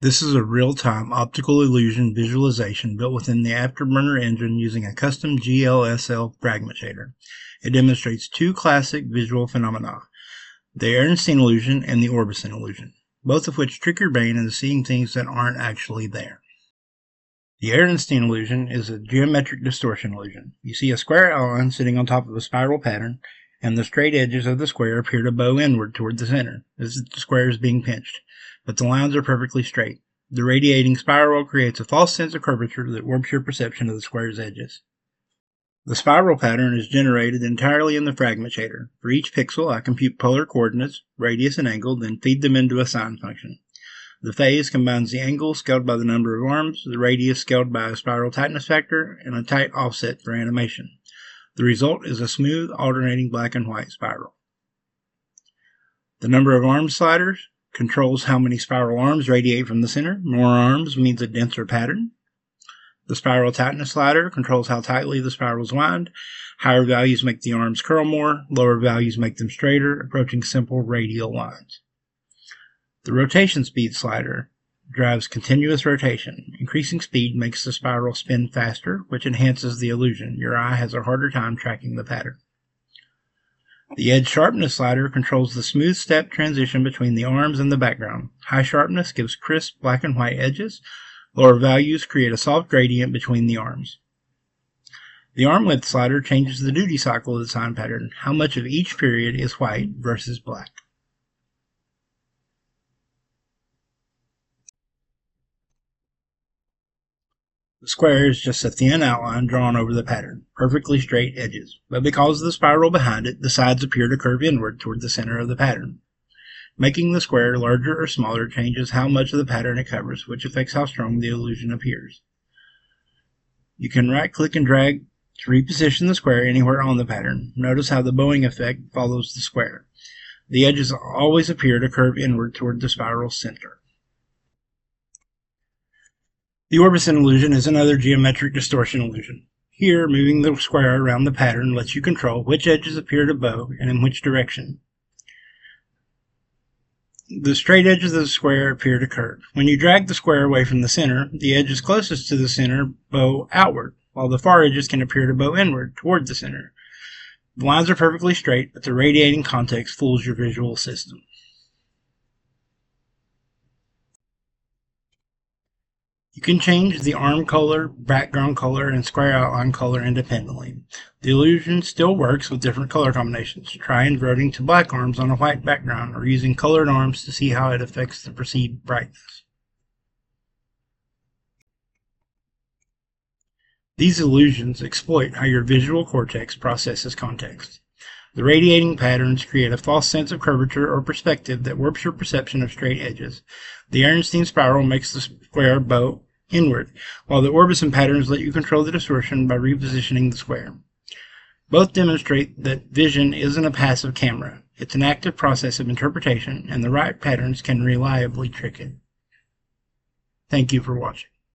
This is a real-time optical illusion visualization built within the Afterburner engine using a custom GLSL fragmentator. It demonstrates two classic visual phenomena, the Ehrenstein illusion and the Orbison illusion, both of which trick your brain into seeing things that aren't actually there. The Ehrenstein illusion is a geometric distortion illusion. You see a square outline sitting on top of a spiral pattern, and the straight edges of the square appear to bow inward toward the center, as if the square is being pinched, but the lines are perfectly straight. The radiating spiral creates a false sense of curvature that warps your perception of the square's edges. The spiral pattern is generated entirely in the fragmentator. For each pixel, I compute polar coordinates, radius and angle, then feed them into a sine function. The phase combines the angle scaled by the number of arms, the radius scaled by a spiral tightness factor, and a tight offset for animation. The result is a smooth, alternating black and white spiral. The number of arm sliders controls how many spiral arms radiate from the center. More arms means a denser pattern. The spiral tightness slider controls how tightly the spirals wind. Higher values make the arms curl more, lower values make them straighter, approaching simple radial lines. The rotation speed slider drives continuous rotation. Increasing speed makes the spiral spin faster, which enhances the illusion. Your eye has a harder time tracking the pattern. The edge sharpness slider controls the smooth step transition between the arms and the background. High sharpness gives crisp black and white edges. Lower values create a soft gradient between the arms. The arm width slider changes the duty cycle of the sine pattern. How much of each period is white versus black. The square is just a thin outline drawn over the pattern, perfectly straight edges, but because of the spiral behind it, the sides appear to curve inward toward the center of the pattern. Making the square larger or smaller changes how much of the pattern it covers, which affects how strong the illusion appears. You can right-click and drag to reposition the square anywhere on the pattern. Notice how the bowing effect follows the square. The edges always appear to curve inward toward the spiral center. The Orbison illusion is another geometric distortion illusion. Here, moving the square around the pattern lets you control which edges appear to bow and in which direction. The straight edges of the square appear to curve. When you drag the square away from the center, the edges closest to the center bow outward, while the far edges can appear to bow inward toward the center. The lines are perfectly straight, but the radiating context fools your visual system. You can change the arm color, background color, and square outline color independently. The illusion still works with different color combinations. Try inverting to black arms on a white background or using colored arms to see how it affects the perceived brightness. These illusions exploit how your visual cortex processes context. The radiating patterns create a false sense of curvature or perspective that warps your perception of straight edges. The Ehrenstein spiral makes the square bow inward, while the Orbison patterns let you control the distortion by repositioning the square. Both demonstrate that vision isn't a passive camera. It's an active process of interpretation, and the right patterns can reliably trick it. Thank you for watching.